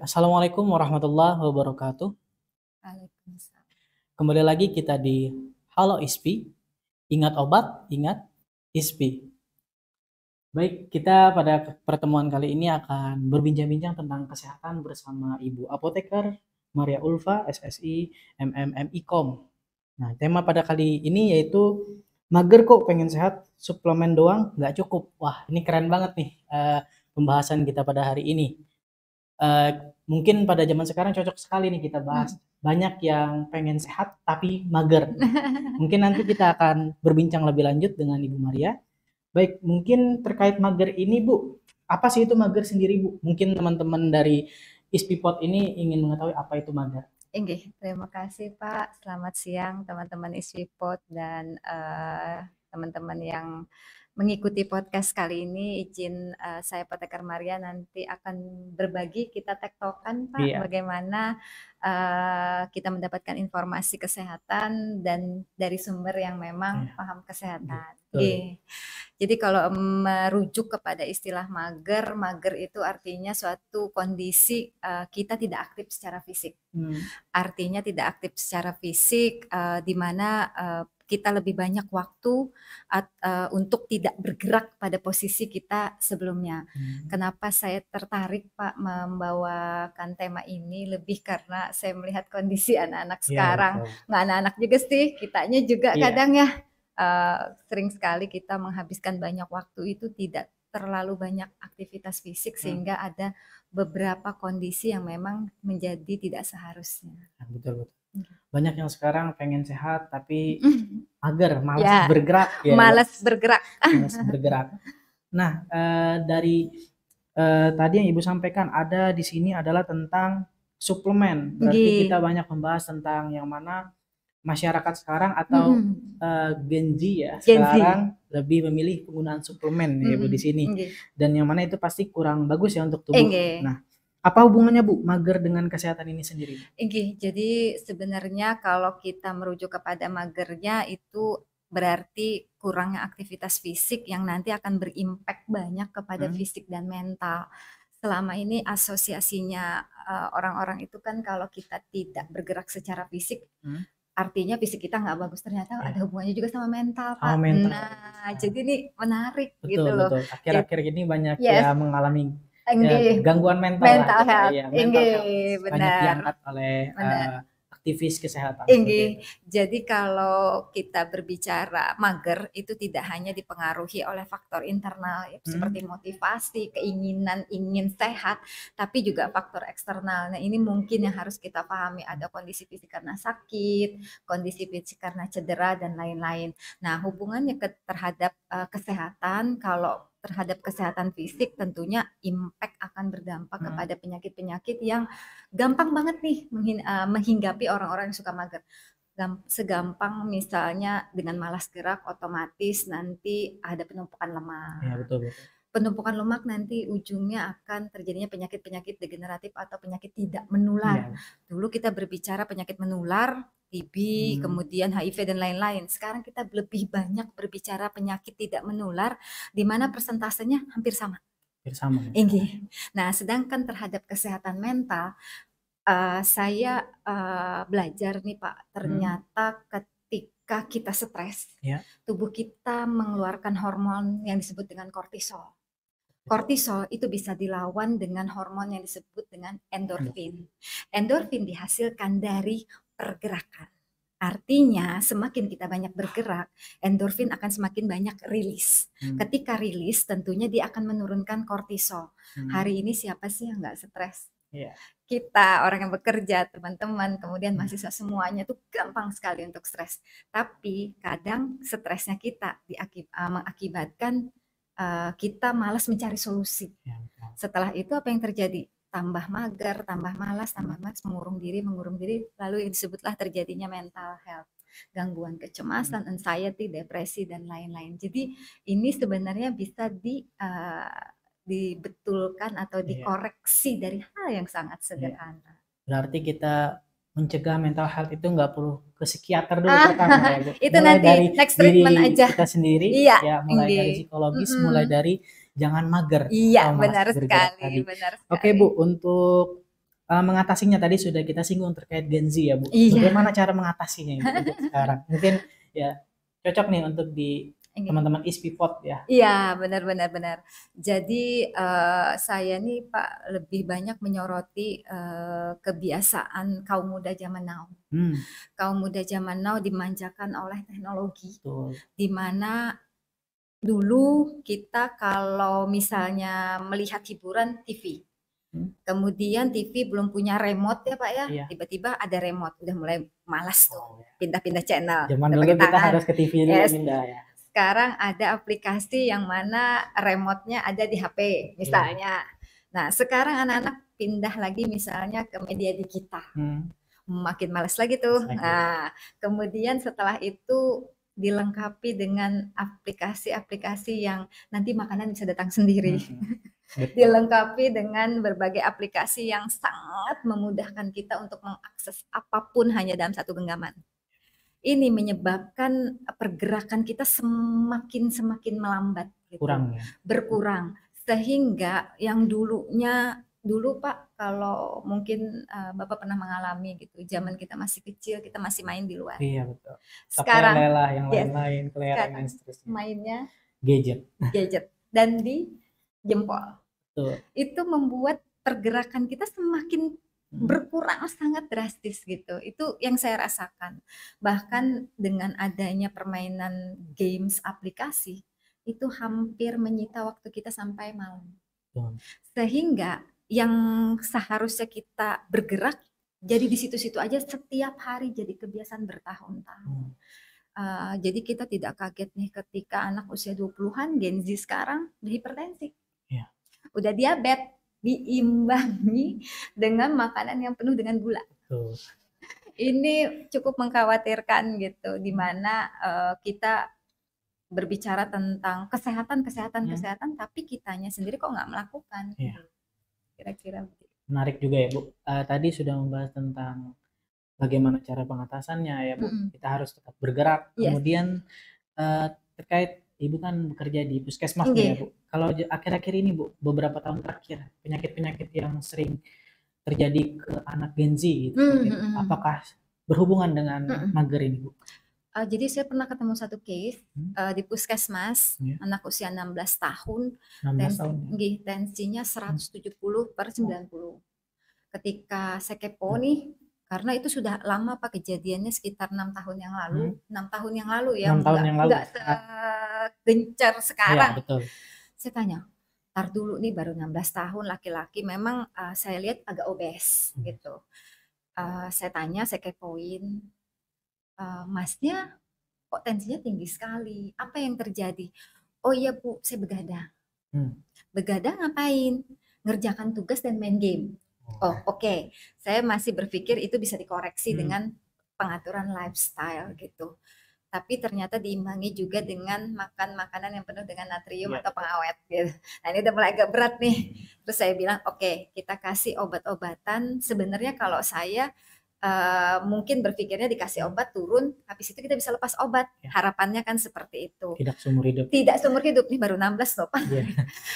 Assalamualaikum warahmatullahi wabarakatuh. Waalaikumsalam. Kembali lagi kita di Halo ISPI. Ingat obat, ingat ISPI. Baik, kita pada pertemuan kali ini akan berbincang-bincang tentang kesehatan bersama Ibu Apoteker Maria Ulfa, SSI, MMIKOM. Nah, tema pada kali ini yaitu mager kok pengen sehat, suplemen doang nggak cukup. Wah, ini keren banget nih pembahasan kita pada hari ini. Mungkin pada zaman sekarang cocok sekali nih kita bahas. Banyak yang pengen sehat tapi mager. Mungkin nanti kita akan berbincang lebih lanjut dengan Ibu Maria. Baik, mungkin terkait mager ini Bu, apa sih itu mager sendiri Bu? Mungkin teman-teman dari ISPIPOT ini ingin mengetahui apa itu mager. Inggih, terima kasih Pak. Selamat siang teman-teman ISPIPOT dan teman-teman yang mengikuti podcast kali ini. Izin saya Apoteker Maria nanti akan berbagi, kita tektokan Pak, Iya. bagaimana kita mendapatkan informasi kesehatan dan dari sumber yang memang paham kesehatan. Jadi kalau merujuk kepada istilah mager, mager itu artinya suatu kondisi kita tidak aktif secara fisik. Artinya tidak aktif secara fisik, di mana kita lebih banyak waktu untuk tidak bergerak pada posisi kita sebelumnya. Kenapa saya tertarik Pak membawakan tema ini? Lebih karena saya melihat kondisi anak-anak sekarang, nggak anak-anak juga sih, kitanya juga kadang ya sering sekali kita menghabiskan banyak waktu itu tidak terlalu banyak aktivitas fisik sehingga ada beberapa kondisi yang memang menjadi tidak seharusnya. Betul. Banyak yang sekarang pengen sehat tapi mager, malas bergerak ya. Malas bergerak. Malas bergerak. Nah, dari tadi yang Ibu sampaikan ada di sini adalah tentang suplemen. Berarti kita banyak membahas tentang yang mana masyarakat sekarang atau Gen Z ya sekarang lebih memilih penggunaan suplemen ya Bu di sini. Dan yang mana itu pasti kurang bagus ya untuk tubuh. Nah, apa hubungannya Bu mager dengan kesehatan ini sendiri? Jadi sebenarnya kalau kita merujuk kepada magernya itu berarti kurangnya aktivitas fisik yang nanti akan berimpact banyak kepada fisik dan mental. Selama ini asosiasinya orang-orang itu kan kalau kita tidak bergerak secara fisik, artinya fisik kita nggak bagus, ternyata ada hubungannya juga sama mental Pak. Nah, jadi ini menarik gitu loh. Betul. Akhir-akhir ini banyak yang mengalami gangguan mental health. Banyak diangkat oleh aktivis kesehatan. Jadi kalau kita berbicara mager itu tidak hanya dipengaruhi oleh faktor internal seperti motivasi, keinginan ingin sehat, tapi juga faktor eksternal. Nah, ini mungkin yang harus kita pahami, ada kondisi fisik karena sakit, kondisi fisik karena cedera dan lain-lain. Nah, hubungannya terhadap kesehatan, kalau terhadap kesehatan fisik tentunya impact akan berdampak kepada penyakit-penyakit yang gampang banget nih menghinggapi orang-orang yang suka mager. Segampang misalnya dengan malas gerak otomatis nanti ada penumpukan lemak. Ya, betul. Penumpukan lemak nanti ujungnya akan terjadinya penyakit-penyakit degeneratif atau penyakit tidak menular. Dulu kita berbicara penyakit menular, TB, kemudian HIV dan lain-lain. Sekarang kita lebih banyak berbicara penyakit tidak menular, di mana persentasenya hampir sama. Nah, sedangkan terhadap kesehatan mental, saya belajar nih Pak, ternyata ketika kita stres, tubuh kita mengeluarkan hormon yang disebut dengan kortisol. Kortisol itu bisa dilawan dengan hormon yang disebut dengan endorfin. Endorfin dihasilkan dari pergerakan. Artinya semakin kita banyak bergerak, endorfin akan semakin banyak rilis. Ketika rilis tentunya dia akan menurunkan kortisol. Hari ini siapa sih yang nggak stres? Kita orang yang bekerja, teman-teman, kemudian mahasiswa semuanya tuh gampang sekali untuk stres. Tapi kadang stresnya kita mengakibatkan kita malas mencari solusi. Setelah itu apa yang terjadi? Tambah mager, tambah malas, mengurung diri, lalu yang disebutlah terjadinya mental health, gangguan kecemasan, anxiety, depresi, dan lain-lain. Jadi ini sebenarnya bisa dibetulkan atau dikoreksi dari hal yang sangat sederhana. Berarti kita mencegah mental health itu nggak perlu ke psikiater dulu pertama ya Bu. Itu mulai nanti dari next diri treatment aja. Kita sendiri mulai dari psikologis, mulai dari jangan mager. Benar sekali. Oke Bu, untuk mengatasinya tadi sudah kita singgung terkait Gen Z ya Bu. Iya. Bagaimana cara mengatasinya Ibu untuk sekarang? Mungkin ya cocok nih untuk di teman-teman ISPI Pod ya. Iya, benar. Jadi saya nih Pak lebih banyak menyoroti kebiasaan kaum muda zaman now. Kaum muda zaman now dimanjakan oleh teknologi, di mana dulu kita kalau misalnya melihat hiburan TV, kemudian TV belum punya remote ya Pak ya, tiba-tiba ada remote, udah mulai malas tuh pindah-pindah channel. Zaman dulu kita harus ke TV dulu pindah ya. Sekarang ada aplikasi yang mana remote-nya ada di HP misalnya. Nah sekarang anak-anak pindah lagi misalnya ke media digital, makin malas lagi tuh. Nah kemudian setelah itu dilengkapi dengan aplikasi-aplikasi yang nanti makanan bisa datang sendiri. Dilengkapi dengan berbagai aplikasi yang sangat memudahkan kita untuk mengakses apapun hanya dalam satu genggaman. Ini menyebabkan pergerakan kita semakin melambat gitu. Berkurang. Sehingga yang dulu Pak, kalau mungkin Bapak pernah mengalami gitu, zaman kita masih kecil, kita masih main di luar. Iya betul. Sekarang yang lain-lain, kelereng dan seterusnya. Mainnya gadget dan di jempol. Betul. Itu membuat pergerakan kita semakin berkurang sangat drastis gitu. Itu yang saya rasakan. Bahkan dengan adanya permainan games aplikasi, itu hampir menyita waktu kita sampai malam. Sehingga yang seharusnya kita bergerak jadi di situ-situ aja setiap hari jadi kebiasaan bertahun-tahun. Jadi kita tidak kaget nih ketika anak usia 20-an Gen Z sekarang udah hipertensi. Udah diabetes, diimbangi dengan makanan yang penuh dengan gula. Ini cukup mengkhawatirkan gitu, di mana kita berbicara tentang kesehatan, tapi kitanya sendiri kok nggak melakukan. Kira-kira menarik juga ya Bu. Tadi sudah membahas tentang bagaimana cara pengatasannya ya Bu. Kita harus tetap bergerak. Kemudian terkait Ibu kan bekerja di puskesmas ya Bu. Kalau akhir-akhir ini Bu, beberapa tahun terakhir, penyakit-penyakit yang sering terjadi ke anak Gen Z gitu, apakah berhubungan dengan mager ini Bu? Jadi saya pernah ketemu satu case di puskesmas, anak usia 16 tahun, tensinya 170/90. Ketika saya kepo nih, karena itu sudah lama Pak kejadiannya, sekitar 6 tahun yang lalu. 6 tahun yang lalu ya, enggak segencar sekarang. Betul. Saya tanya, tar dulu nih baru 16 tahun laki-laki, memang saya lihat agak obes gitu. Saya tanya, saya kepoin, masnya kok tensinya tinggi sekali, apa yang terjadi? Oh iya Bu, saya begadang. Begadang ngapain? Ngerjakan tugas dan main game. Oh oke. Saya masih berpikir itu bisa dikoreksi dengan pengaturan lifestyle gitu. Tapi ternyata diimbangi juga dengan makan makanan yang penuh dengan natrium atau pengawet gitu. Nah ini udah mulai agak berat nih. Terus saya bilang oke, kita kasih obat-obatan. Sebenarnya kalau saya mungkin berpikirnya dikasih obat turun, habis itu kita bisa lepas obat. Harapannya kan seperti itu. Tidak seumur hidup. Tidak seumur hidup, nih baru 16 loh Pak.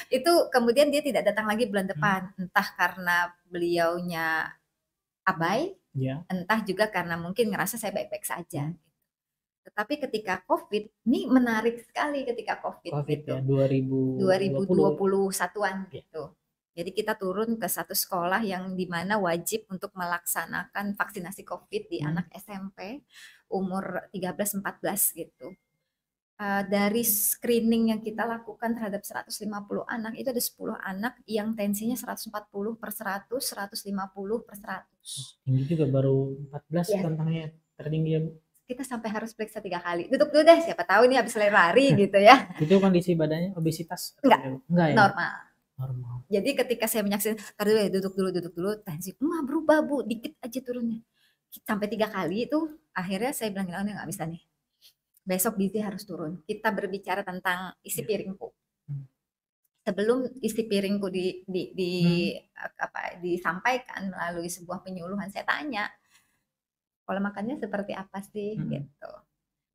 Itu kemudian dia tidak datang lagi bulan depan, entah karena beliaunya abai, entah juga karena mungkin ngerasa saya baik-baik saja. Tetapi ketika COVID, ini menarik sekali ketika COVID gitu. Ya, 2021-an gitu. Jadi kita turun ke satu sekolah yang dimana wajib untuk melaksanakan vaksinasi COVID di anak SMP umur 13-14 gitu. Dari screening yang kita lakukan terhadap 150 anak, itu ada 10 anak yang tensinya 140/100, 150/100. Tinggi juga, baru 14 rentangnya tertinggi ya Bu. Kita sampai harus periksa 3 kali. Duduk dulu deh, siapa tahu nih habis lari gitu ya. Itu kondisi badannya obesitas? Enggak ya? Normal. Jadi ketika saya menyaksikan, duduk dulu, tensi berubah Bu, dikit aja turunnya. Sampai 3 kali itu, akhirnya saya bilang, oh, nggak bisa nih. Besok gizi harus turun. Kita berbicara tentang isi piringku. Sebelum isi piringku disampaikan melalui sebuah penyuluhan, saya tanya, pola makannya seperti apa sih gitu.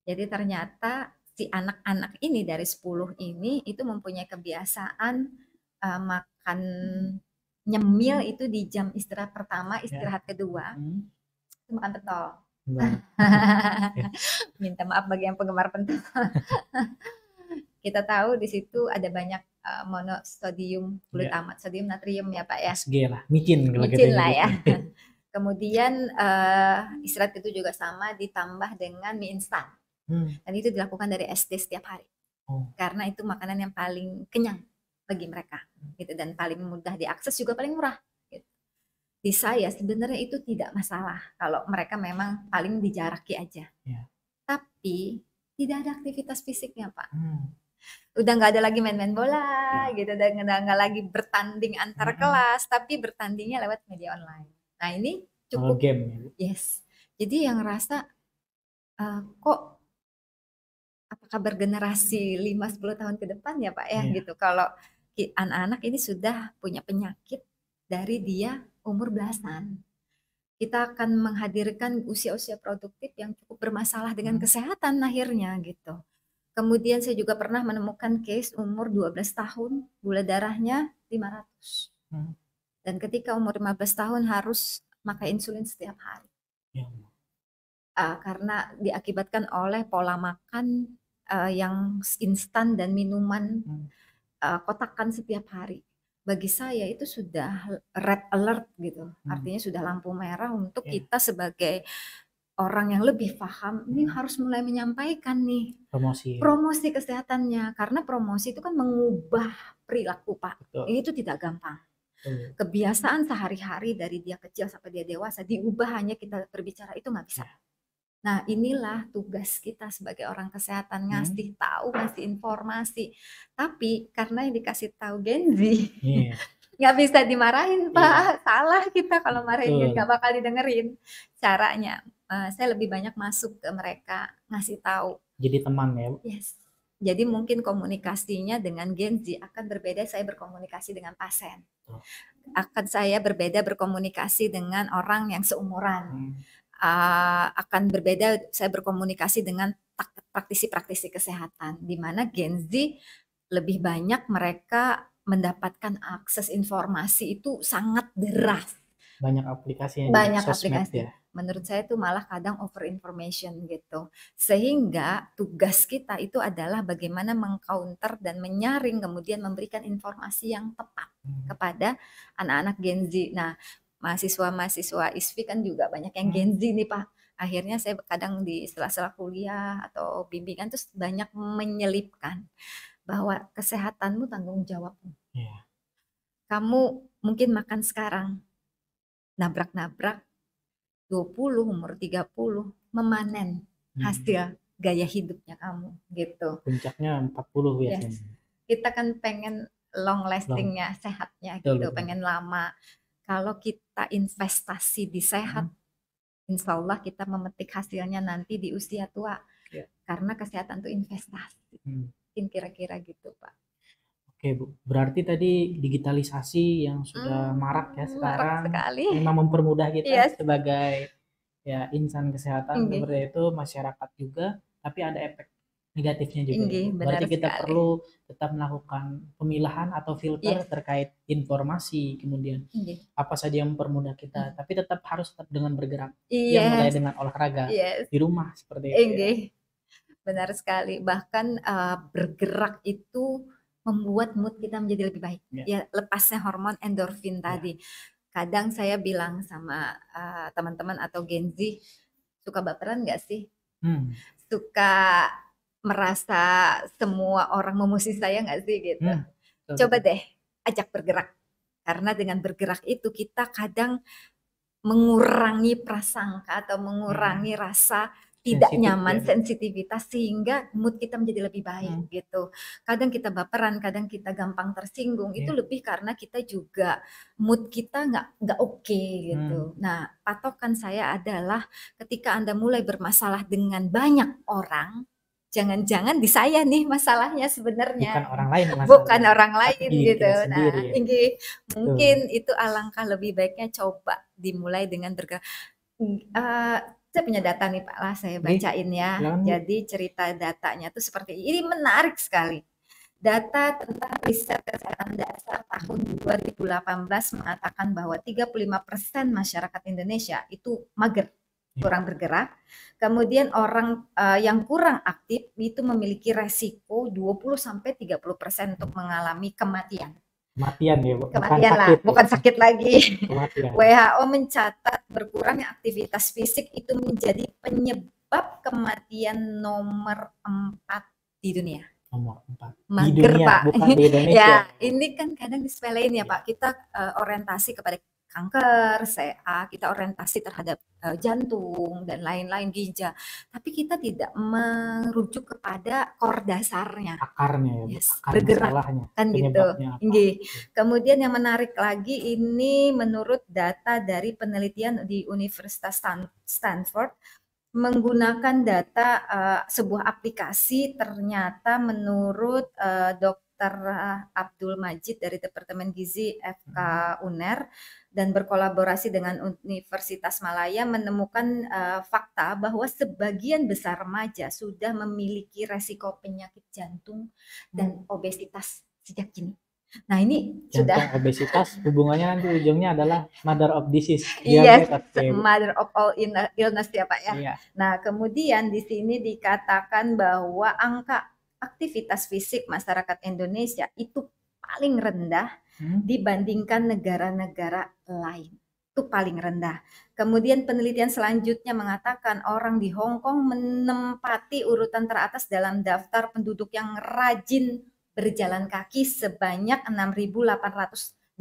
Jadi ternyata si anak-anak ini dari 10 ini itu mempunyai kebiasaan makan nyemil itu di jam istirahat pertama, istirahat kedua, itu makan pentol. Minta maaf bagi yang penggemar pentol. Kita tahu di situ ada banyak monosodium glutamat, sodium natrium ya Pak ya. SG lah, micin kalau kita Micin lah ya. nyebutnya. Kemudian istirahat itu juga sama ditambah dengan mie instan. Dan itu dilakukan dari SD setiap hari. Karena itu makanan yang paling kenyang bagi mereka gitu, dan paling mudah diakses, juga paling murah gitu. Di saya sebenarnya itu tidak masalah kalau mereka memang paling dijaraki aja. Tapi tidak ada aktivitas fisiknya Pak. Udah nggak ada lagi main-main bola gitu, udah nggak lagi bertanding antar kelas, tapi bertandingnya lewat media online. Nah ini cukup game. Yes. Jadi yang rasa kok apakah bergenerasi 5-10 tahun ke depan ya Pak ya gitu, kalau anak-anak ini sudah punya penyakit dari dia umur belasan. Kita akan menghadirkan usia-usia produktif yang cukup bermasalah dengan kesehatan akhirnya gitu. Kemudian saya juga pernah menemukan case umur 12 tahun, gula darahnya 500. Dan ketika umur 15 tahun harus pakai insulin setiap hari. Karena diakibatkan oleh pola makan yang instan dan minuman kotakan setiap hari. Bagi saya itu sudah red alert gitu. Artinya sudah lampu merah untuk kita sebagai orang yang lebih paham, ini harus mulai menyampaikan nih promosi kesehatannya. Karena promosi itu kan mengubah perilaku Pak. Ini itu tidak gampang. Kebiasaan sehari-hari dari dia kecil sampai dia dewasa diubah hanya kita berbicara itu nggak bisa. Nah inilah tugas kita sebagai orang kesehatan, ngasih tahu, ngasih informasi. Tapi karena yang dikasih tahu Gen Z, nggak bisa dimarahin Pak, salah kita kalau marahin, nggak bakal didengerin. Caranya saya lebih banyak masuk ke mereka, ngasih tahu. Jadi teman ya. Yes. Jadi mungkin komunikasinya dengan Gen Z akan berbeda. Saya berkomunikasi dengan pasien, akan saya berbeda berkomunikasi dengan orang yang seumuran. Akan berbeda saya berkomunikasi dengan praktisi-praktisi kesehatan, di mana Gen Z lebih banyak mereka mendapatkan akses informasi itu sangat deras. Banyak aplikasinya. Banyak aplikasi. Ya. Menurut saya itu malah kadang over information gitu. Sehingga tugas kita itu adalah bagaimana mengcounter dan menyaring, kemudian memberikan informasi yang tepat kepada anak-anak Gen Z. Nah, mahasiswa-mahasiswa ISFI kan juga banyak yang Gen Z nih Pak. Akhirnya saya kadang di sela-sela kuliah atau bimbingan terus banyak menyelipkan bahwa kesehatanmu tanggung jawabmu. Kamu mungkin makan sekarang, nabrak-nabrak 20, umur 30 memanen hasil gaya hidupnya kamu gitu. Puncaknya 40 biasanya. Kita kan pengen long lastingnya, sehatnya gitu, pengen lama. Kalau kita investasi di sehat, insya Allah kita memetik hasilnya nanti di usia tua. Karena kesehatan itu investasi. Kira-kira gitu Pak. Oke Bu, berarti tadi digitalisasi yang sudah marak ya sekarang, memang mempermudah kita sebagai ya insan kesehatan seperti itu, masyarakat juga, tapi ada efek negatifnya juga. Berarti kita perlu tetap melakukan pemilahan atau filter terkait informasi, kemudian apa saja yang mempermudah kita, tapi tetap harus dengan bergerak, yang mulai dengan olahraga di rumah seperti itu. Ya. Benar sekali, bahkan bergerak itu membuat mood kita menjadi lebih baik. Ya, lepasnya hormon endorfin tadi. Kadang saya bilang sama teman-teman atau Gen Z, suka baperan nggak sih? Suka merasa semua orang memuji saya nggak sih gitu? Coba deh ajak bergerak. Karena dengan bergerak itu kita kadang mengurangi prasangka atau mengurangi rasa tidak nyaman, sensitivitas, sehingga mood kita menjadi lebih baik gitu. Kadang kita baperan, kadang kita gampang tersinggung, itu lebih karena kita juga mood kita nggak oke gitu. Nah, patokan saya adalah ketika Anda mulai bermasalah dengan banyak orang, jangan-jangan di saya nih masalahnya sebenarnya. Bukan orang lain masalahnya. Bukan orang lain gitu. Nah, mungkin itu alangkah lebih baiknya coba dimulai dengan bergerak. Saya punya data nih Pak lah, saya bacain ya. Jadi cerita datanya tuh seperti ini, menarik sekali. Data tentang riset kesehatan dasar tahun 2018 mengatakan bahwa 35% masyarakat Indonesia itu mager, kurang bergerak. Kemudian orang yang kurang aktif itu memiliki resiko 20-30% untuk mengalami kematian. Kematian ya, Kematian lah, bukan sakit lagi. Kematian. WHO mencatat berkurangnya aktivitas fisik itu menjadi penyebab kematian nomor 4 di dunia. Nomor 4 di Mager, dunia, Pak. bukan di Indonesia. Ya, ini kan kadang disepelein ya, Pak. Kita orientasi kepada kanker, CA, kita orientasi terhadap jantung dan lain-lain, ginjal. Tapi kita tidak merujuk kepada core dasarnya. Akarnya ya, Yes, akar bergerak masalahnya, kan gitu. penyebabnya apa. Nggih. Kemudian yang menarik lagi ini menurut data dari penelitian di Universitas Stanford menggunakan data sebuah aplikasi, ternyata menurut Dr. Abdul Majid dari Departemen Gizi FK UNER dan berkolaborasi dengan Universitas Malaya menemukan fakta bahwa sebagian besar remaja sudah memiliki resiko penyakit jantung dan obesitas sejak kini. Nah ini Jantung, sudah obesitas hubungannya nanti ujungnya adalah mother of disease. yes, Diabetes. mother of all illness ya Pak ya. Iya. Nah kemudian di sini dikatakan bahwa angka aktivitas fisik masyarakat Indonesia itu paling rendah dibandingkan negara-negara lain. Itu paling rendah. Kemudian penelitian selanjutnya mengatakan orang di Hong Kong menempati urutan teratas dalam daftar penduduk yang rajin berjalan kaki sebanyak 6.880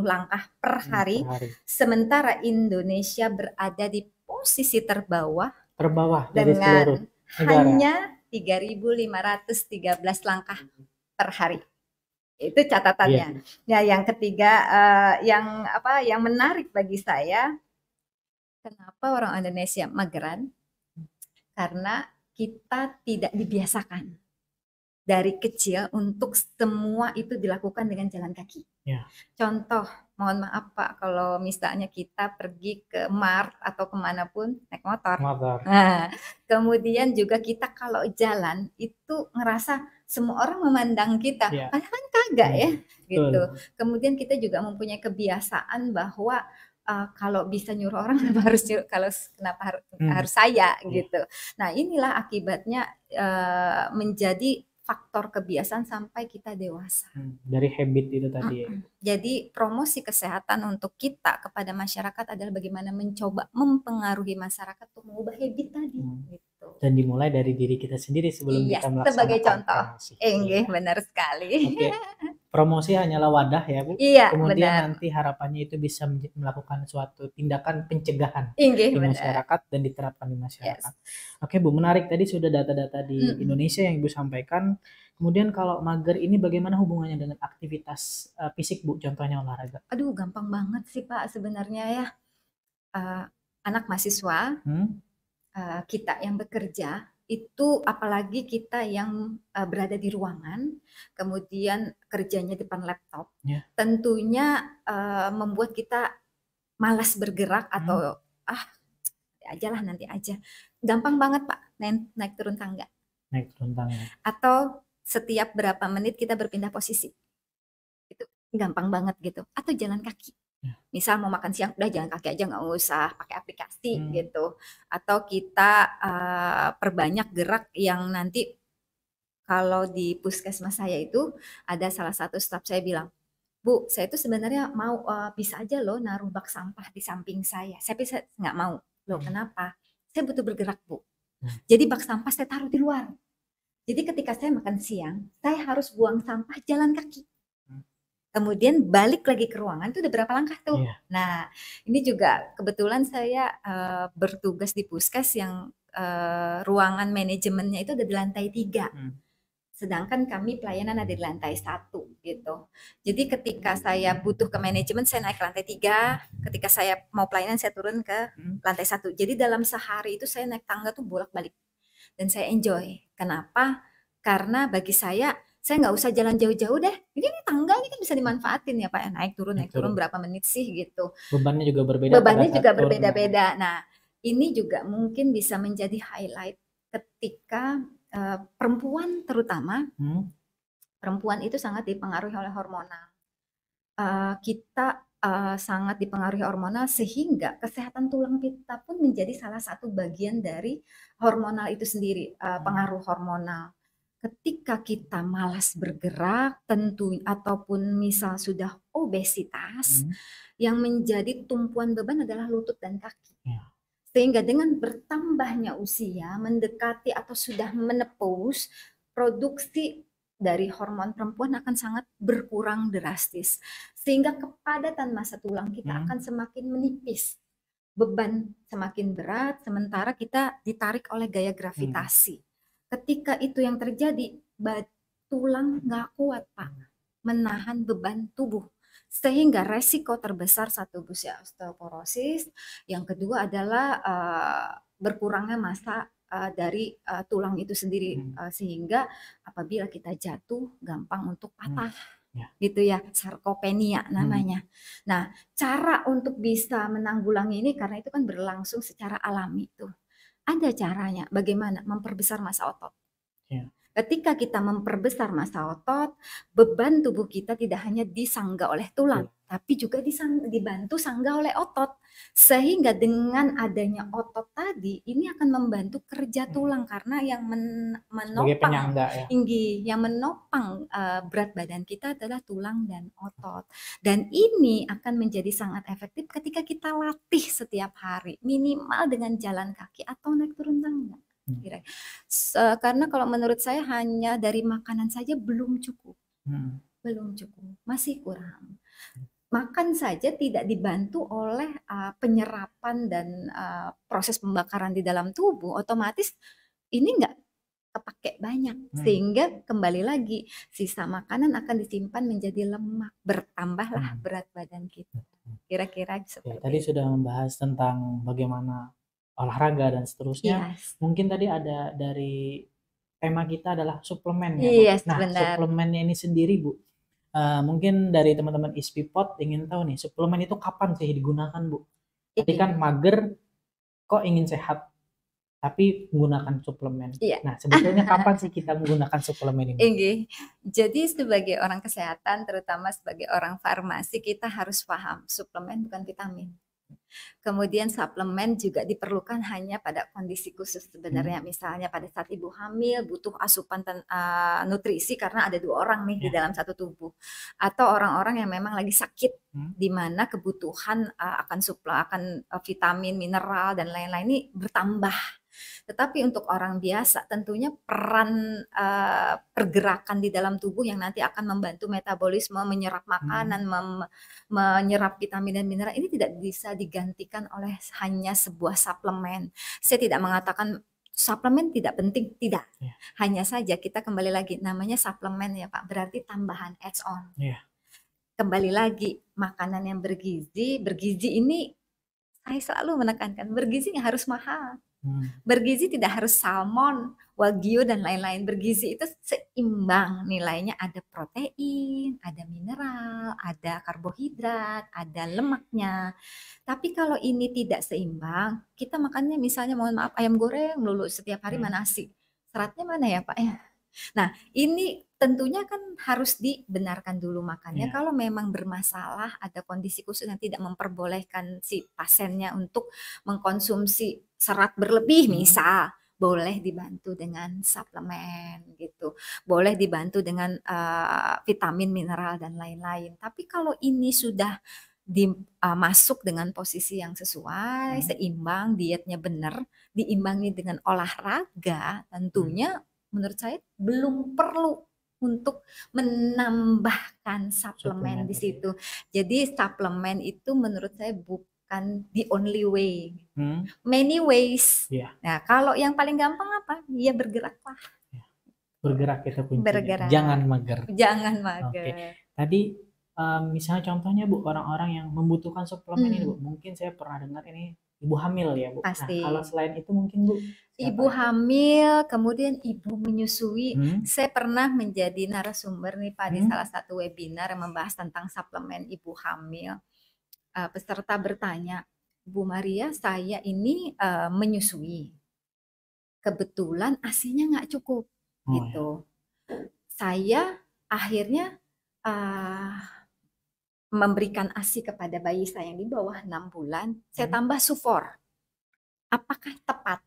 langkah per hari. Sementara Indonesia berada di posisi terbawah dari seluruh negara. Hanya 3.513 langkah per hari. Itu catatannya. Ya, yang ketiga yang menarik bagi saya, kenapa orang Indonesia mageran? Karena kita tidak dibiasakan dari kecil untuk semua itu dilakukan dengan jalan kaki. Ya. Contoh, mohon maaf Pak, kalau misalnya kita pergi ke Mart atau kemanapun naik motor. Nah, kemudian juga kita kalau jalan itu ngerasa semua orang memandang kita, padahal kan kagak ya, gitu. Kemudian kita juga mempunyai kebiasaan bahwa kalau bisa nyuruh orang kenapa harus saya gitu. Nah inilah akibatnya menjadi faktor kebiasaan sampai kita dewasa. Dari habit itu tadi ya. Jadi promosi kesehatan untuk kita kepada masyarakat adalah bagaimana mencoba mempengaruhi masyarakat untuk mengubah habit tadi. Gitu. Dan dimulai dari diri kita sendiri sebelum kita melaksanakan sebagai contoh. Benar sekali. Oke. Promosi hanyalah wadah ya Bu. Iya, kemudian benar. nanti harapannya itu bisa melakukan suatu tindakan pencegahan di masyarakat dan diterapkan di masyarakat. Oke Bu, menarik tadi sudah data-data di Indonesia yang Ibu sampaikan. Kemudian kalau mager ini bagaimana hubungannya dengan aktivitas fisik Bu, contohnya olahraga? Aduh gampang banget sih Pak sebenarnya ya. Anak mahasiswa, kita yang bekerja, itu apalagi kita yang berada di ruangan, kemudian kerjanya depan laptop, tentunya membuat kita malas bergerak atau nanti aja. Gampang banget Pak, naik turun tangga. Atau setiap berapa menit kita berpindah posisi. Itu gampang banget gitu. Atau jalan kaki. Misal mau makan siang, udah jalan kaki aja, nggak usah pakai aplikasi gitu. Atau kita perbanyak gerak yang nanti kalau di puskesmas saya itu ada salah satu staf saya bilang, Bu, saya itu sebenarnya mau bisa aja loh naruh bak sampah di samping saya. Tapi saya nggak mau. Loh kenapa? Saya butuh bergerak Bu. Jadi bak sampah saya taruh di luar. Jadi ketika saya makan siang, saya harus buang sampah jalan kaki. Kemudian balik lagi ke ruangan itu udah berapa langkah tuh. Nah ini juga kebetulan saya bertugas di puskes yang ruangan manajemennya itu ada di lantai 3. Sedangkan kami pelayanan ada di lantai 1 gitu. Jadi ketika saya butuh ke manajemen saya naik ke lantai 3, ketika saya mau pelayanan saya turun ke lantai 1. Jadi dalam sehari itu saya naik tangga tuh bolak-balik. Dan saya enjoy. Kenapa? Karena bagi saya nggak usah jalan jauh-jauh deh. Ini tangga ini kan bisa dimanfaatin ya Pak. Naik turun berapa menit sih gitu. Bebannya juga berbeda-beda. Nah ini juga mungkin bisa menjadi highlight ketika perempuan terutama, Hmm. perempuan itu sangat dipengaruhi oleh hormonal. Kita sangat dipengaruhi hormonal sehingga kesehatan tulang kita pun menjadi salah satu bagian dari hormonal itu sendiri, pengaruh hormonal. Ketika kita malas bergerak tentu ataupun misal sudah obesitas, yang menjadi tumpuan beban adalah lutut dan kaki. Ya. Sehingga dengan bertambahnya usia, mendekati atau sudah menepus, produksi dari hormon perempuan akan sangat berkurang drastis. Sehingga kepadatan massa tulang kita akan semakin menipis. Beban semakin berat, sementara kita ditarik oleh gaya gravitasi. Ketika itu yang terjadi, tulang nggak kuat, Pak, menahan beban tubuh. Sehingga resiko terbesar satu usia osteoporosis, yang kedua adalah berkurangnya massa dari tulang itu sendiri, sehingga apabila kita jatuh gampang untuk patah. Gitu ya, sarkopenia namanya. Nah, cara untuk bisa menanggulangi ini karena itu kan berlangsung secara alami tuh. Ada caranya, bagaimana? Memperbesar massa otot. Ketika kita memperbesar massa otot, beban tubuh kita tidak hanya disangga oleh tulang, tapi juga dibantu sangga oleh otot. Sehingga dengan adanya otot tadi, ini akan membantu kerja tulang karena yang menopang yang menopang berat badan kita adalah tulang dan otot. Dan ini akan menjadi sangat efektif ketika kita latih setiap hari, minimal dengan jalan kaki atau naik turun tangga. Karena kalau menurut saya hanya dari makanan saja belum cukup. Belum cukup, masih kurang. Makan saja tidak dibantu oleh penyerapan dan proses pembakaran di dalam tubuh, otomatis ini nggak kepake banyak. Sehingga kembali lagi, sisa makanan akan disimpan menjadi lemak, bertambahlah berat badan kita. Kira-kira seperti tadi sudah membahas tentang bagaimana olahraga dan seterusnya. Mungkin tadi ada dari tema kita adalah suplemen ya, Bu. Nah, suplemennya ini sendiri, Bu. Mungkin dari teman-teman ISPI Pot ingin tahu nih, suplemen itu kapan sih digunakan, Bu? Tapi kan mager kok ingin sehat tapi menggunakan suplemen. Nah, sebetulnya kapan sih kita menggunakan suplemen ini? Jadi sebagai orang kesehatan, terutama sebagai orang farmasi, kita harus paham suplemen bukan vitamin. Kemudian suplemen juga diperlukan hanya pada kondisi khusus sebenarnya. Misalnya pada saat ibu hamil butuh asupan nutrisi karena ada 2 orang nih di dalam satu tubuh. Atau orang-orang yang memang lagi sakit, di mana kebutuhan akan vitamin, mineral dan lain-lain ini bertambah. Tetapi untuk orang biasa tentunya peran pergerakan di dalam tubuh yang nanti akan membantu metabolisme, menyerap makanan, menyerap vitamin dan mineral ini tidak bisa digantikan oleh hanya sebuah suplemen. Saya tidak mengatakan suplemen tidak penting, tidak. Hanya saja kita kembali lagi, namanya suplemen ya Pak, berarti tambahan adds on. Kembali lagi, makanan yang bergizi ini saya selalu menekankan, bergizi nggak harus mahal. Bergizi tidak harus salmon, wagyu dan lain-lain. Bergizi itu seimbang nilainya, ada protein, ada mineral, ada karbohidrat, ada lemaknya. Tapi kalau ini tidak seimbang, kita makannya misalnya mohon maaf ayam goreng melulu setiap hari mana nasi. Seratnya mana ya Pak ya? Nah, ini tentunya kan harus dibenarkan dulu makannya. Kalau memang bermasalah, ada kondisi khusus yang tidak memperbolehkan si pasiennya untuk mengkonsumsi serat berlebih misal, boleh dibantu dengan suplemen gitu. Boleh dibantu dengan vitamin, mineral dan lain-lain. Tapi kalau ini sudah masuk dengan posisi yang sesuai, seimbang, dietnya benar, diimbangi dengan olahraga, tentunya menurut saya belum perlu untuk menambahkan suplemen di situ. Jadi suplemen itu menurut saya bukan the only way. Many ways. Nah, kalau yang paling gampang apa? Ya bergeraklah. Bergerak kita kuncinya. Bergerak. Jangan mager. Jangan mager. Tadi misalnya contohnya Bu, orang-orang yang membutuhkan suplemen ini Bu, mungkin saya pernah dengar ini ibu hamil ya Bu. Pasti. Nah, kalau selain itu mungkin Bu, ibu hamil, kemudian ibu menyusui. Saya pernah menjadi narasumber nih Pak di salah satu webinar yang membahas tentang suplemen ibu hamil. Peserta bertanya, Bu Maria, saya ini menyusui. kebetulan ASINya nggak cukup Oh, gitu. Saya akhirnya memberikan ASI kepada bayi saya yang di bawah 6 bulan, saya tambah sufor. Apakah tepat?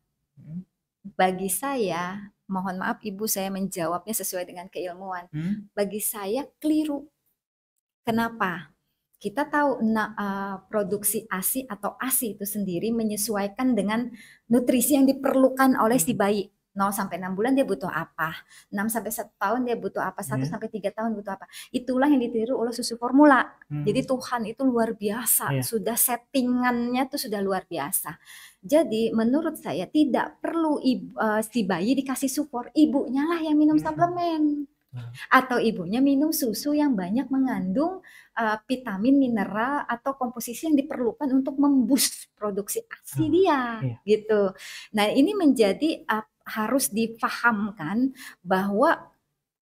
Bagi saya, mohon maaf Ibu, saya menjawabnya sesuai dengan keilmuan. Bagi saya keliru. Kenapa? Kita tahu produksi ASI atau ASI itu sendiri menyesuaikan dengan nutrisi yang diperlukan oleh si bayi. 0 sampai 6 bulan dia butuh apa, 6 sampai 1 tahun dia butuh apa, 1 sampai 3 tahun butuh apa. Itulah yang ditiru oleh susu formula. Jadi Tuhan itu luar biasa, sudah settingannya tuh sudah luar biasa. Jadi menurut saya tidak perlu si bayi dikasih sufor, ibunya lah yang minum suplemen. Atau ibunya minum susu yang banyak mengandung vitamin, mineral atau komposisi yang diperlukan untuk memboost produksi ASI dia, gitu. Nah, ini menjadi harus dipahamkan bahwa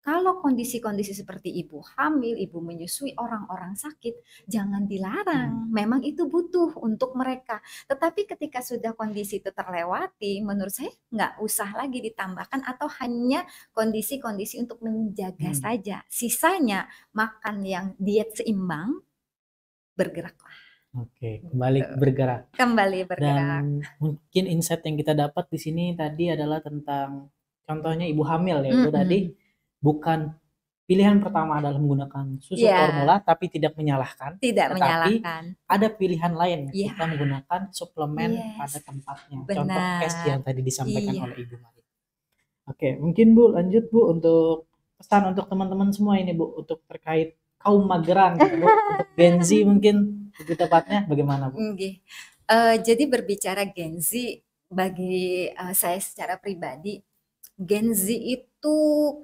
kalau kondisi-kondisi seperti ibu hamil, ibu menyusui, orang-orang sakit, jangan dilarang. Memang itu butuh untuk mereka. Tetapi ketika sudah kondisi itu terlewati, menurut saya nggak usah lagi ditambahkan atau hanya kondisi-kondisi untuk menjaga saja. Sisanya makan yang diet seimbang, bergeraklah. Oke, kembali bergerak. Kembali bergerak. Dan mungkin insight yang kita dapat di sini tadi adalah tentang contohnya ibu hamil ya, itu tadi bukan pilihan pertama adalah menggunakan susu formula, tapi tidak menyalahkan. Tetapi ada pilihan lain, kita menggunakan suplemen pada tempatnya. Contoh case yang tadi disampaikan oleh Ibu Maria. Oke, mungkin Bu lanjut Bu untuk pesan untuk teman-teman semua ini Bu, untuk terkait kaum mageran, Bu, untuk Gen Z mungkin lebih tepatnya bagaimana Bu? Jadi berbicara Gen Z, bagi saya secara pribadi, Gen Z itu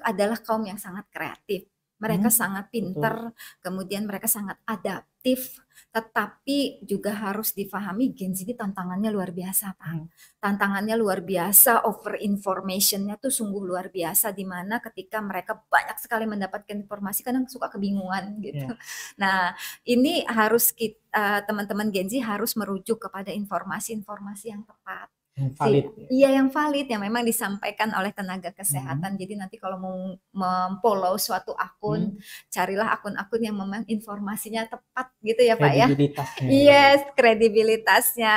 adalah kaum yang sangat kreatif. Mereka sangat pintar, kemudian mereka sangat adaptif, tetapi juga harus difahami Gen Z ini tantangannya luar biasa, Pak. Tantangannya luar biasa, over informationnya tuh sungguh luar biasa, di mana ketika mereka banyak sekali mendapatkan informasi, kadang suka kebingungan gitu. Nah, ini harus teman-teman Gen Z harus merujuk kepada informasi-informasi yang tepat. Valid. Iya, yang valid, yang memang disampaikan oleh tenaga kesehatan. Jadi nanti kalau mau memfollow suatu akun, carilah akun-akun yang memang informasinya tepat gitu ya Pak ya. Yes, kredibilitasnya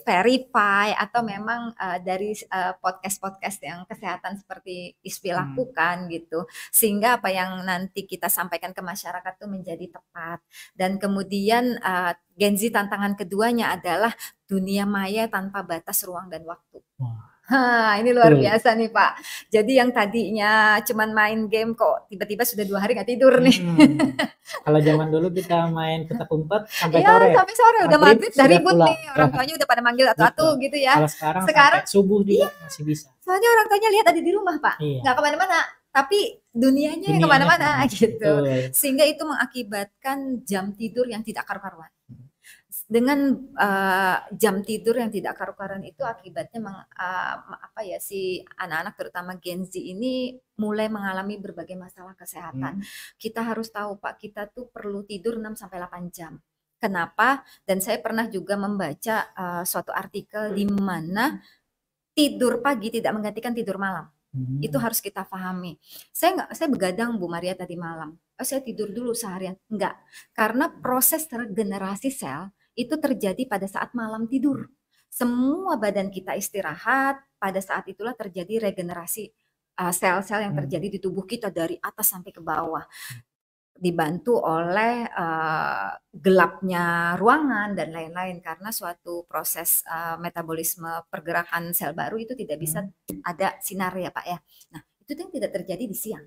verify, atau memang dari podcast-podcast yang kesehatan seperti ISPI lakukan gitu. Sehingga apa yang nanti kita sampaikan ke masyarakat itu menjadi tepat. Dan kemudian Gen Z tantangan keduanya adalah dunia maya tanpa batas ruang dan waktu. Ini luar biasa nih Pak. Jadi yang tadinya cuman main game kok tiba-tiba sudah 2 hari nggak tidur nih. Kalau zaman dulu kita main petak umpet sampai ya, sore. Sampai sore udah maghrib, udah ribut nih, orang tuanya udah pada manggil atu-atu gitu ya. Kalau sekarang subuh juga masih bisa. Soalnya orang tuanya lihat ada di rumah Pak, nggak kemana-mana. Tapi dunianya yang kemana-mana gitu. Sehingga itu mengakibatkan jam tidur yang tidak karu-karuan. Dengan jam tidur yang tidak karu-karuan itu akibatnya si anak-anak terutama Gen Z ini mulai mengalami berbagai masalah kesehatan. Kita harus tahu Pak, kita tuh perlu tidur 6 sampai 8 jam. Kenapa? Dan saya pernah juga membaca suatu artikel di mana tidur pagi tidak menggantikan tidur malam. Itu harus kita pahami. Saya begadang Bu Maria tadi malam. Saya tidur dulu seharian. Enggak. Karena proses regenerasi sel itu terjadi pada saat malam tidur. Semua badan kita istirahat, pada saat itulah terjadi regenerasi sel-sel yang terjadi di tubuh kita dari atas sampai ke bawah. Dibantu oleh gelapnya ruangan dan lain-lain, karena suatu proses metabolisme pergerakan sel baru itu tidak bisa ada sinar ya Pak ya. Nah, itu yang tidak terjadi di siang.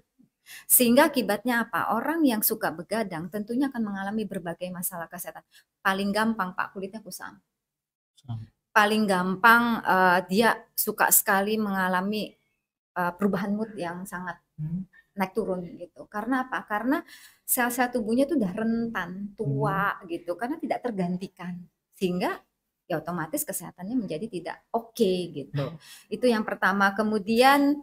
Sehingga akibatnya apa? Orang yang suka begadang tentunya akan mengalami berbagai masalah kesehatan. Paling gampang Pak, kulitnya kusam. Paling gampang dia suka sekali mengalami perubahan mood yang sangat naik turun gitu. Karena apa? Karena sel-sel tubuhnya tuh udah rentan, tua gitu, karena tidak tergantikan. Sehingga ya otomatis kesehatannya menjadi tidak oke gitu. Itu yang pertama. Kemudian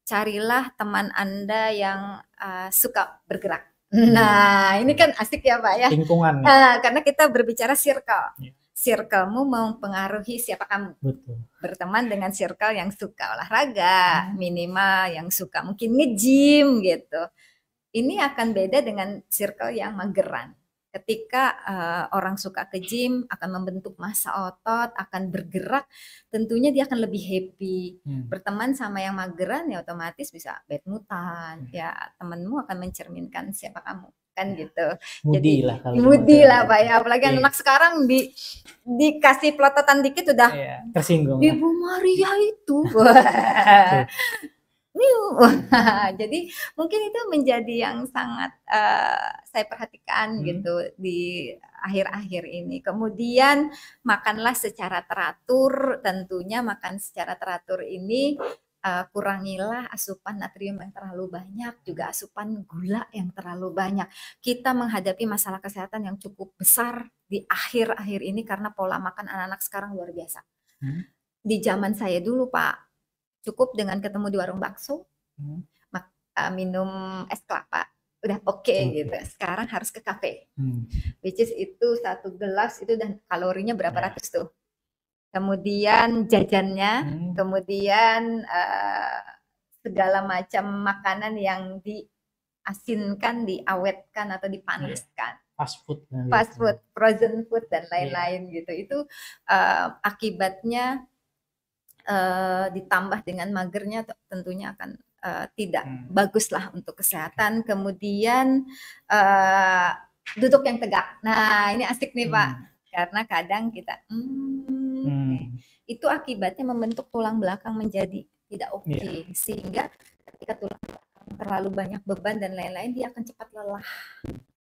carilah teman Anda yang suka bergerak. Nah, ini kan asik ya Pak ya. Lingkungan. Karena kita berbicara circle. circle-mu mempengaruhi siapa kamu. Betul. Berteman dengan circle yang suka olahraga, minimal yang suka mungkin nge-gym gitu. Ini akan beda dengan circle yang mageran. Ketika orang suka ke gym, akan membentuk massa otot, akan bergerak, tentunya dia akan lebih happy. Berteman sama yang mageran ya otomatis bisa bad moodan, ya temenmu akan mencerminkan siapa kamu, kan gitu. Moody lah kalau moody lah Pak ya, apalagi Iya. anak sekarang dikasih pelototan dikit udah tersinggung. Ibu Maria itu. Jadi mungkin itu menjadi yang sangat saya perhatikan gitu di akhir-akhir ini. Kemudian makanlah secara teratur, tentunya makan secara teratur ini kurangilah asupan natrium yang terlalu banyak, juga asupan gula yang terlalu banyak. Kita menghadapi masalah kesehatan yang cukup besar di akhir-akhir ini karena pola makan anak-anak sekarang luar biasa. Di zaman saya dulu Pak, cukup dengan ketemu di warung bakso, minum es kelapa, udah oke gitu. Sekarang harus ke kafe, which is itu 1 gelas itu dan kalorinya berapa ratus tuh. Kemudian jajannya, kemudian segala macam makanan yang diasinkan, diawetkan atau dipanaskan. Fast food, frozen food dan lain-lain gitu. Itu akibatnya ditambah dengan magernya tentunya akan tidak bagus lah untuk kesehatan. Kemudian duduk yang tegak. Nah ini asik nih Pak, karena kadang kita itu akibatnya membentuk tulang belakang menjadi tidak oke. Sehingga ketika tulang belakang terlalu banyak beban dan lain-lain, dia akan cepat lelah.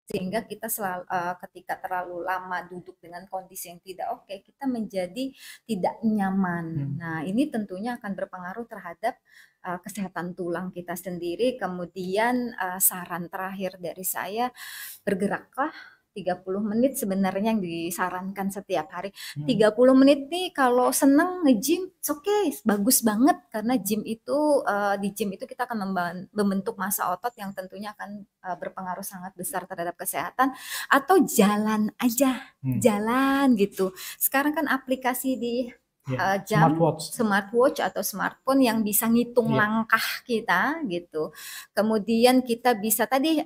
Sehingga kita selalu ketika terlalu lama duduk dengan kondisi yang tidak oke, kita menjadi tidak nyaman. Nah ini tentunya akan berpengaruh terhadap kesehatan tulang kita sendiri. Kemudian saran terakhir dari saya, bergeraklah 30 menit sebenarnya yang disarankan setiap hari. 30 menit nih kalau seneng nge-gym, oke, bagus banget karena gym itu di gym itu kita akan membentuk massa otot yang tentunya akan berpengaruh sangat besar terhadap kesehatan. Atau jalan aja, jalan gitu. Sekarang kan aplikasi di jam smartwatch atau smartphone yang bisa ngitung langkah kita gitu. Kemudian kita bisa tadi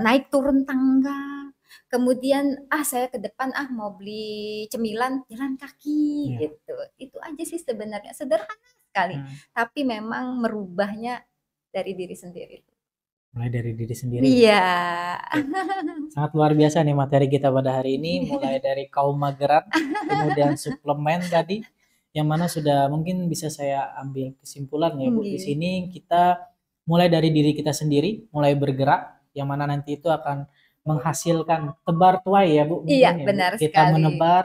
naik turun tangga. Kemudian saya ke depan mau beli cemilan, jalan kaki gitu. Itu aja sih sebenarnya, sederhana sekali. Tapi memang merubahnya dari diri sendiri. Mulai dari diri sendiri. Iya. Sangat luar biasa nih materi kita pada hari ini, mulai dari kaum mageran, kemudian suplemen tadi, yang mana sudah mungkin bisa saya ambil kesimpulan ya Bu. Di sini kita mulai dari diri kita sendiri, mulai bergerak, yang mana nanti itu akan menghasilkan tebar tuai ya Bu. Iya, benar sekali. Kita menebar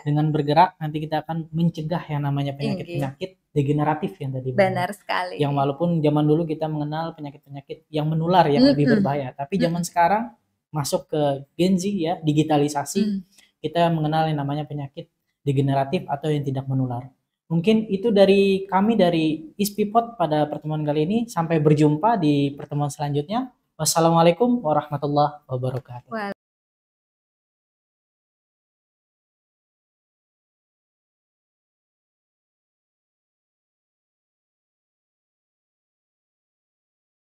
dengan bergerak, nanti kita akan mencegah yang namanya penyakit-penyakit degeneratif yang tadi. Benar sekali. Yang walaupun zaman dulu kita mengenal penyakit-penyakit yang menular yang lebih berbahaya, tapi zaman sekarang masuk ke Gen Z ya, digitalisasi, kita mengenal yang namanya penyakit degeneratif atau yang tidak menular. Mungkin itu dari kami dari ISPIPOD pada pertemuan kali ini. Sampai berjumpa di pertemuan selanjutnya. Wassalamualaikum warahmatullahi wabarakatuh.